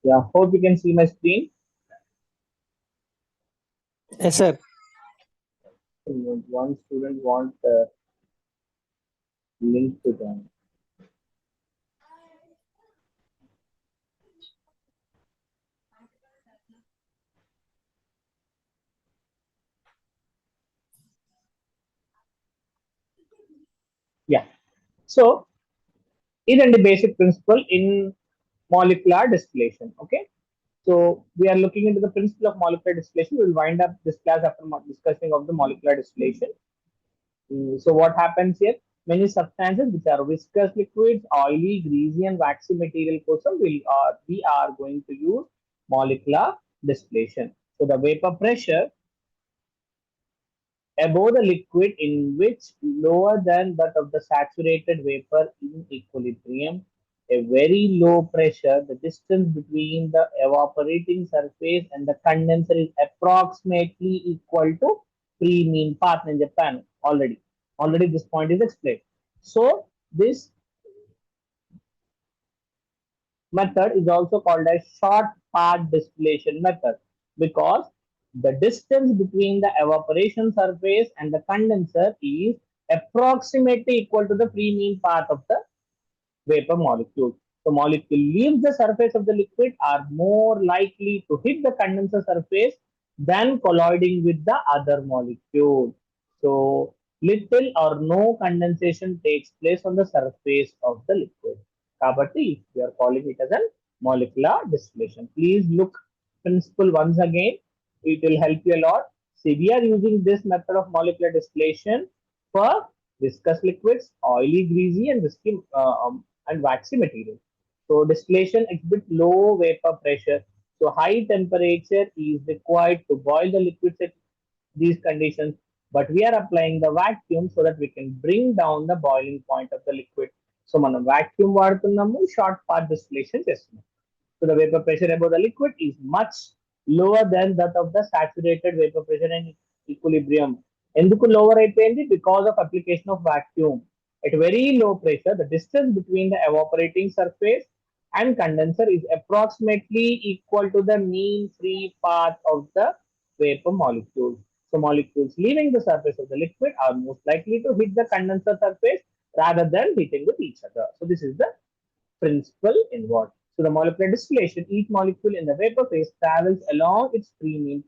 Yeah, hope you can see my screen. Yes, sir. One student wants link to them. Yeah. So, is the basic principle in molecular distillation. Okay. So we are looking into the principle of molecular distillation. We'll wind up this class after discussing of the molecular distillation. So what happens here? Many substances which are viscous liquids, oily, greasy, and waxy material కోసం we are going to use molecular distillation. So the vapor pressure above the liquid in which lower than that of the saturated vapor in equilibrium. A very low pressure, the distance between the evaporating surface and the condenser is approximately equal to pre-mean path in Japan already. Already this point is explained. So this method is also called as short path distillation method because the distance between the evaporation surface and the condenser is approximately equal to the free mean path of the vapor molecule. The molecule leaves the surface of the liquid are more likely to hit the condenser surface than colliding with the other molecule. So little or no condensation takes place on the surface of the liquid. Kabatti, we are calling it as a molecular distillation. Please look principle once again. It will help you a lot. See, we are using this method of molecular distillation for viscous liquids, oily, greasy, and visky and waxy material. So distillation exhibits low vapor pressure. So high temperature is required to boil the liquids at these conditions, but we are applying the vacuum so that we can bring down the boiling point of the liquid. So మనం vacuum వాడుతున్నాము, short path distillation చేస్తున్నాము. So the vapor pressure above the liquid is much lower than that of the saturated vapor pressure in equilibrium. ఎందుకు lower అయిపోయింది? Because of application of vacuum. At very low pressure, the distance between the evaporating surface and condenser is approximately equal to the mean free path of the vapor molecule. So molecules leaving the surface of the liquid are most likely to hit the condenser surface rather than hitting with each other. So this is the principle involved. So the molecular distillation, each molecule in the vapor phase travels along its free mean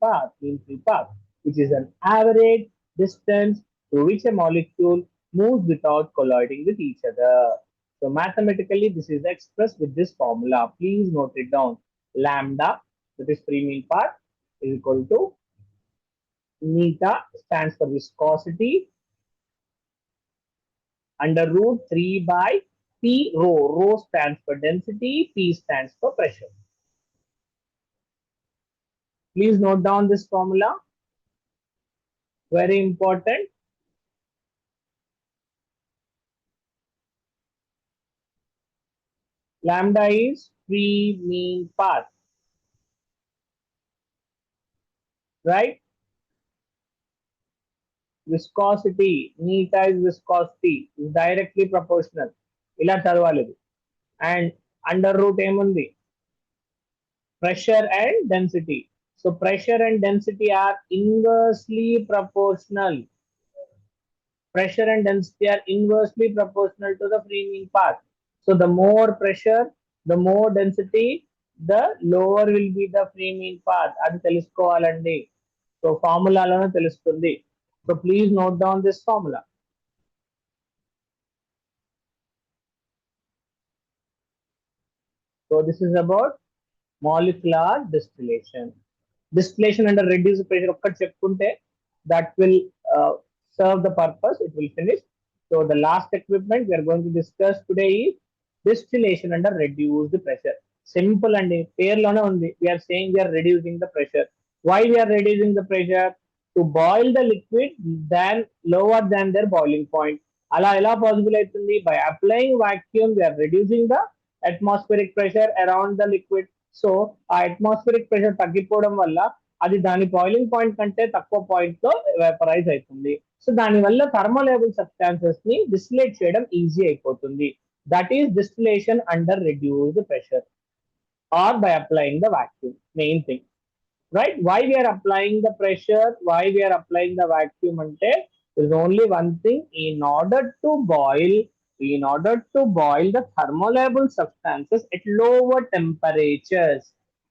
free path, which is an average distance through which a molecule moves without colliding with each other. So mathematically, this is expressed with this formula. Please note it down. Lambda, that is free mean path, is equal to Neta stands for viscosity under root 3 by P rho. Rho stands for density, P stands for pressure. Please note down this formula. Very important. Lambda is free mean path, right? Viscosity, neta is viscosity, is directly proportional. ఇలా చదవాలి ఇది. And under root ఏముంది? Pressure and density. So pressure and density are inversely proportional. Pressure and density are inversely proportional to the free mean path. So the more pressure, the more density, the lower will be the free mean path. అది తెలుసుకోవాలండి. So ఫార్ములాలోనే తెలుస్తుంది. So please note down this formula. So this is about molecular distillation. Distillation under reduced pressure ఒక్కటి చెప్పుకుంటే that will uh, serve the purpose. It will finish. So the last equipment we are going to discuss today is distillation under reduced pressure. Simple and పేర్లోనే ఉంది. We are saying we are reducing the pressure. Why we are reducing the pressure? To boil the liquid than lower than their boiling point. అలా ఎలా possible అవుతుంది? By applying vacuum, we are reducing the atmospheric pressure around the liquid. So ఆ atmospheric pressure తగ్గిపోవడం వల్ల అది దాని boiling point కంటే తక్కువ పాయింట్ లో వేపరైజ్ అవుతుంది. సో దానివల్ల థర్మోలేబుల్ సబ్స్టాన్సెస్ ని డిస్టిలేట్ చేయడం ఈజీ అయిపోతుంది. That is distillation under reduced pressure. or by applying the vacuum. Main thing, right? Why we are applying the pressure? Why we are applying the vacuum? Ante there is only one thing. In order to boil the thermolable substances at lower temperatures.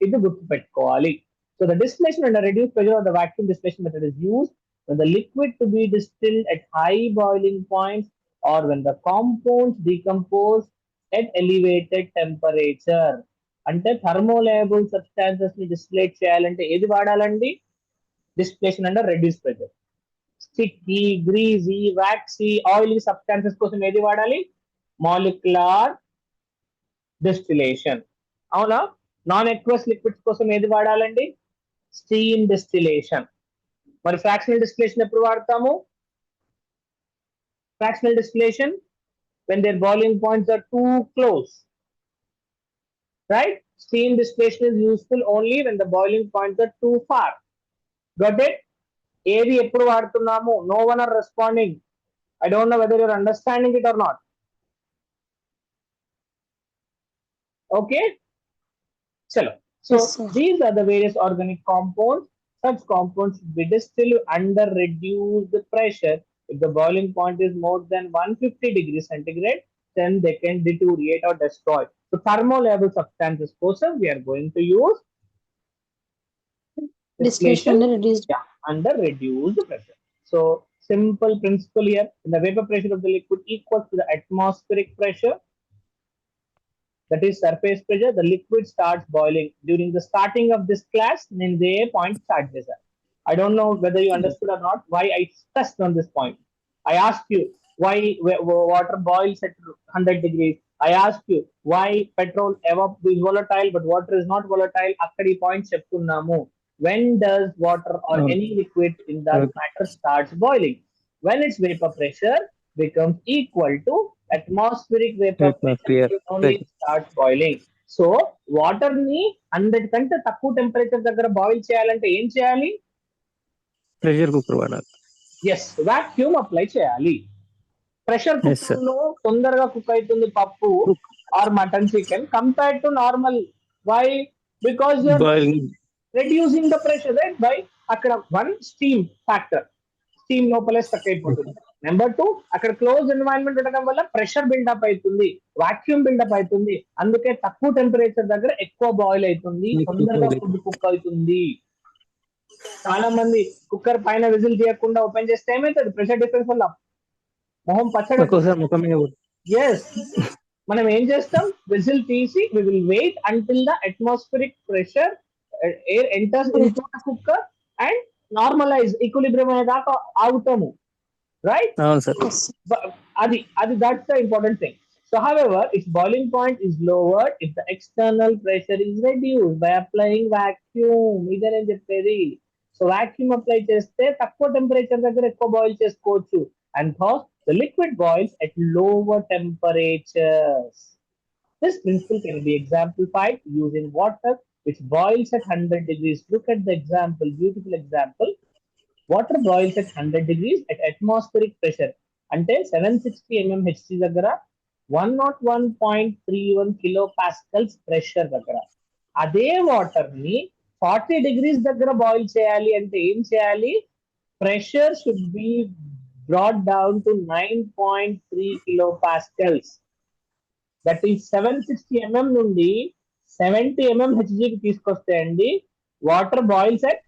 ఇది గుర్తుపెట్టుకోవాలి. So the distillation under reduced pressure or the vacuum distillation method is used when the liquid to be distilled at high boiling points or when the compounds decompose at elevated temperature. అంటే థర్మోలయబుల్ substances ని distillate చేయాలంటే ఏది వాడాలండి? Distillation under reduce pressure. Sticky, greasy, waxy, oily substances కోసం ఏది వాడాలి? Molecular distillation. అవునా? Non aqueous liquids కోసం ఏది వాడాలండి? Steam distillation. మరి ఫ్రాక్షనల్ డిస్టిలేషన్ ఎప్పుడు వాడతాము? Fractional distillation when their boiling points are too close. Right? Steam distillation is useful only when the boiling points are too far. Got it? ఏది ఎప్పుడు వాడుతున్నాము? No one are responding. I don't know whether you're understanding it or not. Okay? Chalo. So yes, these are the various organic compounds. Such compounds should be distilled under reduced pressure. If the boiling point is more than 150 degrees centigrade, then they can deteriorate or destroy. So thermolabile substances కోసం we are going to use distillation under reduced pressure. So simple principle here. When the vapor pressure of the liquid equals to the atmospheric pressure, that is surface pressure, the liquid starts boiling. During the starting of this class, then the point start this. I don't know whether you understood or not why I stressed on this point. I asked you why water boils at 100 degrees. I asked you why petrol is volatile but water is not volatile. Akkadi point cheptunnamu. When does water or any liquid in that matter starts boiling? When its vapor pressure becomes equal to atmospheric vapor pressure, it only starts boiling. So water ni 100 కంటే తక్కువ temperature దగ్గర boil చేయాలంటే ఏం చేయాలి? Pressure cooker వాడాలి. Yes, vacuum apply చేయాలి. Pressure cooker లో తొందరగా కుక్ అవుతుంది పప్పు or mutton, chicken compared to normal. Why? Because you are reducing the pressure, right? By అక్కడ వన్ స్టీమ్ ఫ్యాక్టర్, స్టీమ్ లోపలే స్టక్ అయిపోతుంది. నెంబర్ 2, అక్కడ క్లోజ్ ఎన్వైరన్మెంట్ ఉండడం వల్ల ప్రెషర్ బిల్డప్ అవుతుంది, వాక్యూమ్ బిల్డప్ అవుతుంది. అందుకే తక్కువ టెంపరేచర్ దగ్గర ఎక్కువ బాయిల్ అవుతుంది, తొందరగా ఫుడ్ కుక్ అవుతుంది. చాలా మంది కుక్కర్ పైన విజిల్ తీయకుండా ఓపెన్ చేస్తే ఏమైతుంది? ప్రెషర్ డిఫరెన్స్ వల్ల మొహం పచ్చడి. ఎస్, మనం ఏం చేస్తాం? విజిల్ తీసి we will wait until the atmospheric pressure air enters into the cooker and normalize equilibrium అనేదాకా ఆగుతాము, right? అవును సార్. అది that's the important thing. So however, its boiling point is lowered if the external pressure is reduced by applying vacuum. ఇదే నేను చెప్పేది. So vacuum apply చేస్తే తక్కువ temperature దగ్గర ఎక్కువ boil చేసుకోవచ్చు. And thus the liquid boils at lower temperatures. This principle can be exemplified using water which boils at 100 degrees. Look at the example, beautiful example. Water boils at 100 degrees at atmospheric pressure. Ante 760 mmHg దగ్గర 101.31 kilopascals pressure దగ్గర. అదే water ని 40 degrees దగ్గర boil చేయాలి అంటే ఏం చేయాలి? Pressure should be brought down to 9.3 kilopascals. That is 760 mm నుండి 70 mmHg కి తీసుకొస్తే అండి water boils at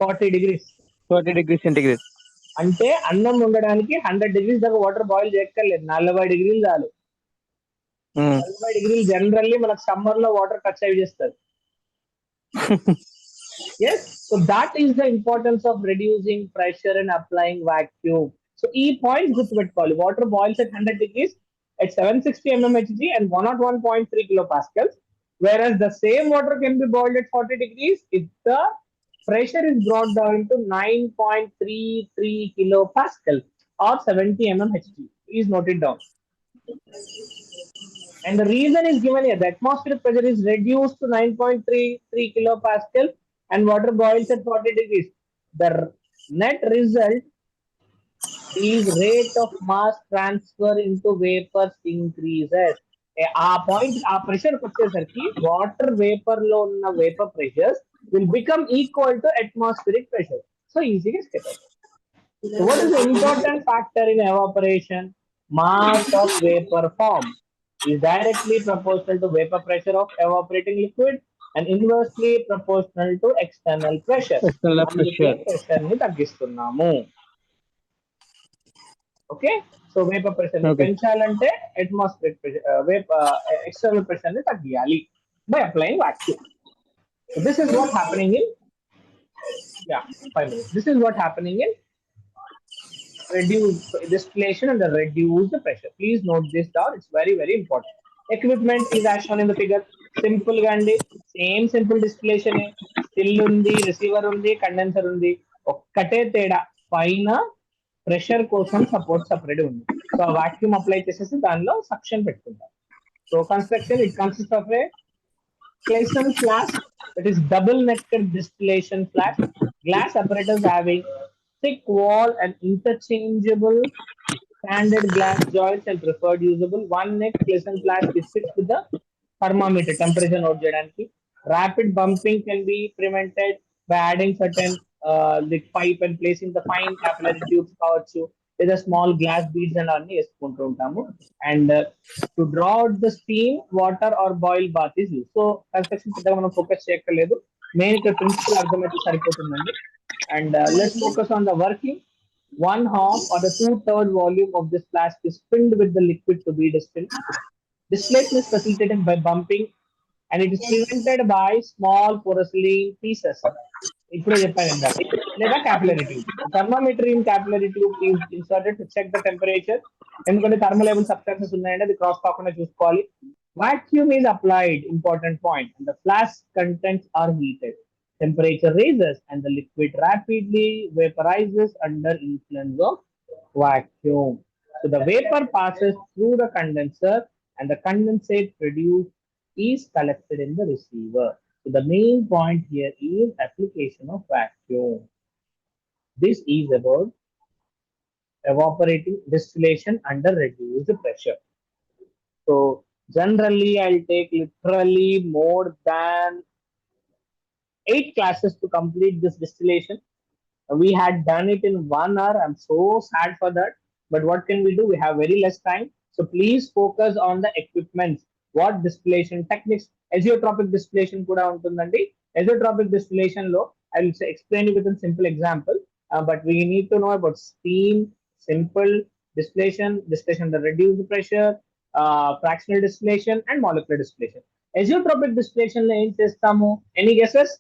40 degrees. 40 degrees centigrade. అంటే అన్నం ఉండడానికి 100 degrees దాకా వాటర్ బాయిల్ చేయక్కర్లేదు, 40 degrees చాలు. 40 degrees జనరల్లీ మనకు సమ్మర్ లో వాటర్ టచ్ అయి చేస్తుంది. Yes, so that is the importance of reducing pressure and applying vacuum. So ఈ పాయింట్స్ గుర్తుపెట్టుకోవాలి. Water boils at 100 degrees at 760 mmHg and 101.3 kilopascals, whereas the same water can be boiled at 40 degrees if the pressure is brought down to 9.33 kilopascals or 70 mmHg. Please note it down. And the reason is given here. The atmospheric pressure is reduced to 9.33 kilopascals and water boils at 40 degrees. The net result is rate of mass transfer into vapors increases. ఆ point ఆ ప్రెషర్కి వచ్చేసరికి water vapour లో ఉన్న vapour pressures will become equal to atmospheric pressure. So ఈజీగా escape అవుతుంది. So what is the important factor in evaporation? Mass of vapor formed is directly proportional to vapor pressure of evaporating liquid and inversely proportional to external pressure. External అందుకే pressure. Pressure ని తగ్గిస్తున్నాము. Okay, so vapour pressure ని Okay. పెంచాలంటే atmosphere pressure external pressure ని తగ్గియాలి by applying vacuum. So this is what happening in yeah 5 minutes. This is what happening in reduce distillation and the reduced pressure. Please note this down. It's very, very important. Equipment is as shown in the figure. Simple gandi. Same simple distillation. Still undi, receiver undi, condenser undi. ఒక్కటే తేడా పైన pressure కోసం support separate ఉంది. So vacuum apply చేసేసి దానిలో suction పెట్టుకుంటాం. So construction it consist of A Clayson flask, that is double necked distillation flask, glass apparatus having thick wall and interchangeable standard glass joints and preferred usable. One neck Clayson flask is fixed with the thermometer, temperature note cheyadaniki. Rapid bumping can be prevented by adding certain the pipe and placing the fine capillary tubes కావచ్చు, లేదా small glass beads and అన్ని వేసుకుంటూ ఉంటాము. And to draw out the steam water or boil bath is use. So construction పెద్దగా మనం focus చేయక్కర్లేదు, main ఇక్కడ principle అర్థమైతే సరిపోతుందండి. And let's focus on the working. One half or the two-third volume of this flask is filled with the liquid to be distilled. Distillation is facilitated by bumping and it is prevented by small porcelain pieces. ఇప్పుడే చెప్పాను ఇందాక, లేదా capillary tube. Thermometer in capillary tube is inserted to check the temperature. ఎందుకంటే thermolabile substances ఉన్నాయంటే అది cross కాకుండా చూసుకోవాలి. Vacuum is applied, important point, and the flask contents are heated. Temperature raises and the liquid rapidly vaporizes under influence of vacuum. So the vapor passes through the condenser and the condensate produced is collected in the receiver. So the main point here is application of vacuum. This is about evaporating distillation under reduced pressure. So generally I'll take literally more than 8 classes to complete this distillation. We had done it in 1 hour. I'm so sad for that. But what can we do? We have very less time. So please focus on the equipment. What distillation techniques? Azeotropic distillation kuda untundandi. Azeotropic distillation lo I will explain it with a simple example. But we need to know about steam, simple distillation, distillation the reduced pressure, fractional distillation, and molecular distillation. Azeotropic distillation lo em chestamu? Any guesses?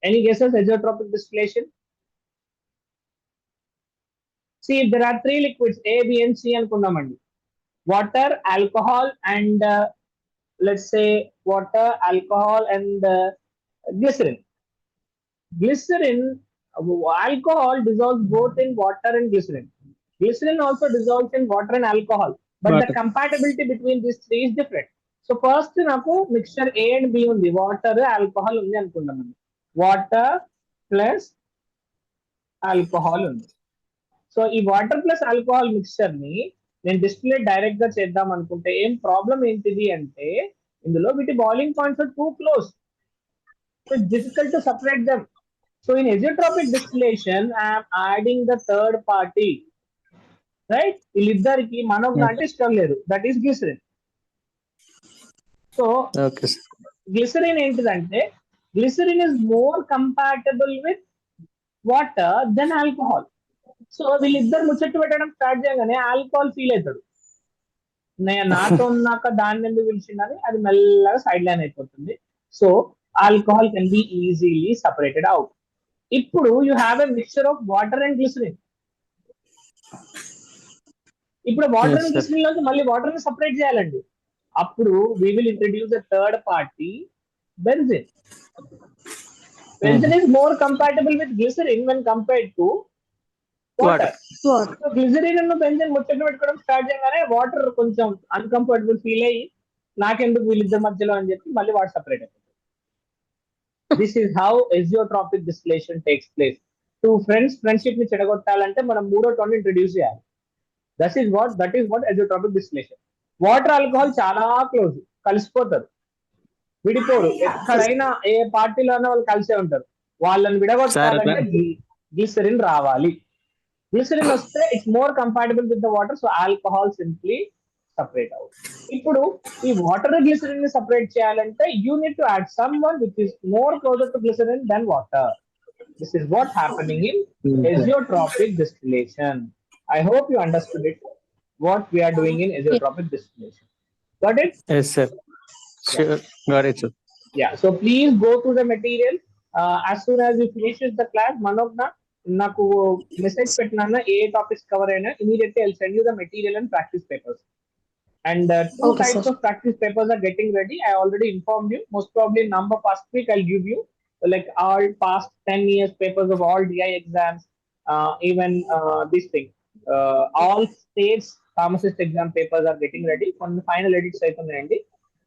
Any guesses? Azeotropic distillation. See, if there are 3 liquids A, B, and C, and kundamandi, water, alcohol, and let's say water, alcohol, and glycerin. Glycerin, alcohol dissolves both in water and glycerin. Glycerin also dissolves in water and alcohol, but the Water. compatibility between these three is different. So first నాకు mixture A and B ఉంది, water, alcohol ఉంది అనుకుందామండి. Water plus alcohol ఉంది. So ఈ water plus alcohol mixture ని నేను distillate direct గా చేద్దాం అనుకుంటే ఏం ప్రాబ్లం ఏంటిది అంటే ఇందులో వీటి boiling points are too close. So it's difficult to separate them. So in azeotropic distillation I'm adding the third party, right? వీళ్ళిద్దరికి మనకు Yes. అంటే ఇష్టం లేదు, that is glycerin. So Okay, sir. Glycerin ఏంటిదంటే glycerin is more compatible with water then alcohol. So వీళ్ళిద్దరు ముచ్చట్టు పెట్టడం start చేయగానే ఆల్కహాల్ ఫీల్ అవుతాడు, నాతో ఉన్నాక దాన్ని ఎందుకు పిలిచిందని అది మెల్లగా సైడ్ లైన్ అయిపోతుంది. So alcohol can be easily separated out. ఇప్పుడు you have a mixture of water and glycerin. ఇప్పుడు వాటర్ Yes, అండ్ sir. గ్లిసరిన్ లోకి మళ్ళీ వాటర్ ని సపరేట్ చేయాలండి. అప్పుడు we will introduce a third party, benzene. Benzene is more compatible with glycerin when compared to water. Water. So glycerin and benzene ముచ్చట్లు పెట్టుకోవడం start చేయగానే వాటర్ కొంచెం అన్కంఫర్టబుల్ ఫీల్ అయ్యి నాకెందుకు వీళ్ళిద్దరి మధ్యలో అని చెప్పి మళ్ళీ వాటర్ సపరేట్ అయిపోతుంది. This is how azeotropic distillation takes place. Two friendship ని చెడగొట్టాలంటే మనం మూడో టోన్ ఇంట్రడ్యూస్ చేయాలి. That is what azeotropic distillation. Water alcohol చాలా క్లోజ్, కలిసిపోతారు, విడిపోరు. ఎక్కడైనా ఏ పార్టీలో అయినా వాళ్ళు కలిసే ఉంటారు. వాళ్ళని సార్ అట్లా విడగొట్టుకోవాలంటే గ్లిసరిన్ రావాలి. గ్లిసరిన్ వస్తే it's more compatible with the water, so alcohol simply separate out. ఇప్పుడు ఈ వాటర్ గ్లిసరిన్ ని సపరేట్ చేయాలంటే you need to add some one which is more closer to glycerin then water. This is what happening in azeotropic distillation. I hope you understood it. What we are doing in azeotropic distillation. Got it? yes sir, Yeah. sure, got it sir. Yeah. So please go through the material. As soon as you finishes the class, Manogna, నాకు message పెట్టినా ఏ topics cover అయినా immediately I'll send you the material and practice papers. And two Okay, types sir. of practice papers are getting ready. I already informed you. Most probably number first week I'll give you like all past 10 years papers of all DI exams, even this thing. All states pharmacist exam papers are getting ready. On the final edits అయిపోయిందండి.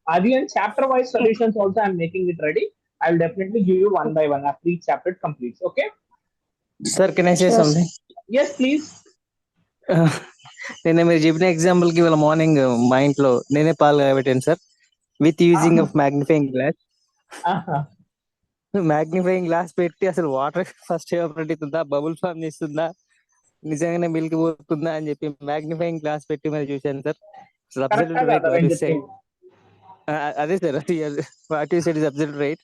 అది and chapter wise solutions also I'm making it ready. I'll definitely give you one by one after each chapter completes. Okay? Sir, can I say Sure. something? Yes, please. నేను మీరు చెప్పిన example కి ఇవాళ morning మా ఇంట్లో నేనే పాలు కాబట్టాను sir, with using of magnifying glass. Uh-huh. Magnifying glass పెట్టి అసలు వాటర్ ఫస్ట్ ఎవాపరేట్ అవుతుందా, బబుల్ ఫామ్ చేస్తుందా, నిజంగానే మిల్క్ పోతుందా అని చెప్పి మ్యాగ్నిఫైయింగ్ గ్లాస్ పెట్టి మరి చూశాను సార్. Correct అబ్సల్యూట్ రైట్ కదా వాట్ నేను యు సెడ్. చెప్పింది? అదే sir, what you said is absolute right.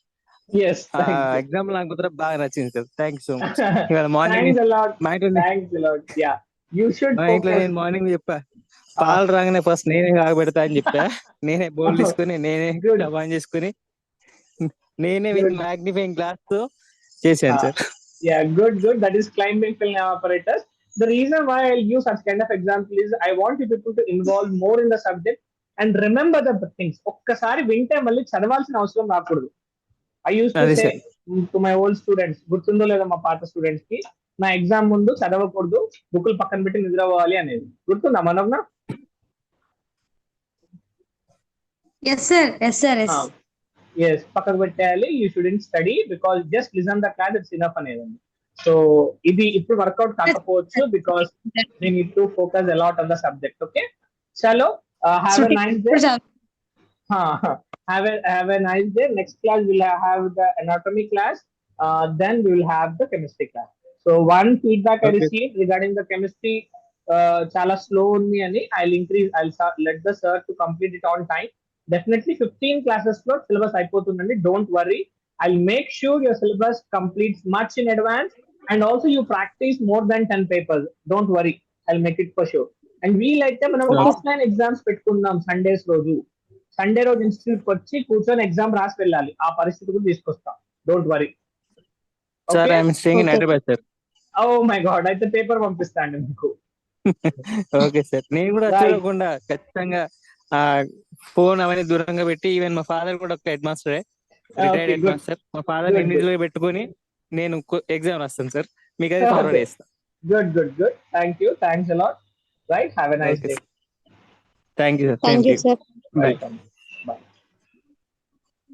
Yes, thank you. Example నాకు కూడా బాగా నచ్చింది sir. Thank you so much. ఇవాళ మార్నింగ్ Thanks a lot. మా ఇంట్లో Thanks a lot. Yeah, you should మా ఇంట్లో focus. నేను మార్నింగ్ చెప్పా, పాలు రాగానే ఫస్ట్ నేనే కాగబెడతా అని చెప్పా. నేనే బౌల్ Oh, తీసుకుని, నేనే good, స్టవ్ ఆన్ చేసుకుని, నేనే విత్ good. మ్యాగ్నిఫైయింగ్ గ్లాస్ తో చేశాను Uh, sir. yeah, good, good. That is climbing film apparatus. The reason why I'll use such kind of example is I want you people to involve more in the subject and remember the things. ఒక్కసారి వింటే మళ్ళీ చదవాల్సిన అవసరం రాకూడదు. I use to అదే సే sir. To my old students, గుర్తుందో లేదో మా పాత స్టూడెంట్స్ కి, నా ఎగ్జామ్ ముందు చదవకూడదు, బుక్కులు పక్కన పెట్టి నిద్రపోవాలి అనేది గుర్తుందా Manogna? Yes, sir. Yes, sir. Yes. Yes, పక్కకు పెట్టేయాలి. You shouldn't study because just listen the class, it's enough అనేదండి. సో ఇది ఇప్పుడు వర్కౌట్ కాకపోవచ్చు because we need to focus a lot on the subject. Okay, చలో, have a nice day. Have a nice day. Next class we'll have the anatomy class. Then we will have the chemistry class. So one feedback I Okay. received regarding the chemistry, chala slow undi ani. Let the sir to complete it on time. Definitely 15 classes లో syllabus అయిపోతుందండి. Don't worry. I'll make sure your syllabus completes much in advance, and also you practice more than 10 papers. Don't worry. I'll make it for sure. And వీలైతే మనం Okay. Offline exams పెట్టుకుందాం Sundays రోజు. Sunday రోజు institute వచ్చి కూర్చొని exam రాసి వెళ్ళాలి. ఆ పరిస్థితి కూడా తీసుకొస్తాం. Don't worry. Sir I'm staying in Hyderabad sir. Oh my God, అయితే పేపర్ పంపిస్తాండి మీకు. ఓకే సార్, నేను కూడా Right. చూడకుండా ఖచ్చితంగా ఆ ఫోన్ అవన్నీ దూరంగా పెట్టి, ఈవెన్ మా ఫాదర్ కూడా ఒక హెడ్ మాస్టరే, retired Okay, head good. Master. మా ఫాదర్ Good, ఇండివిజువల్ గా పెట్టుకొని నేను ఎగ్జామ్ రాస్తాను సార్. మీకు అది ఫార్వర్డ్ Okay. చేస్తాను. Good. Thank you. Thanks a lot. Right. Have a nice okay day. Sir, thank you sir. Thank you, sir. Bye. Welcome.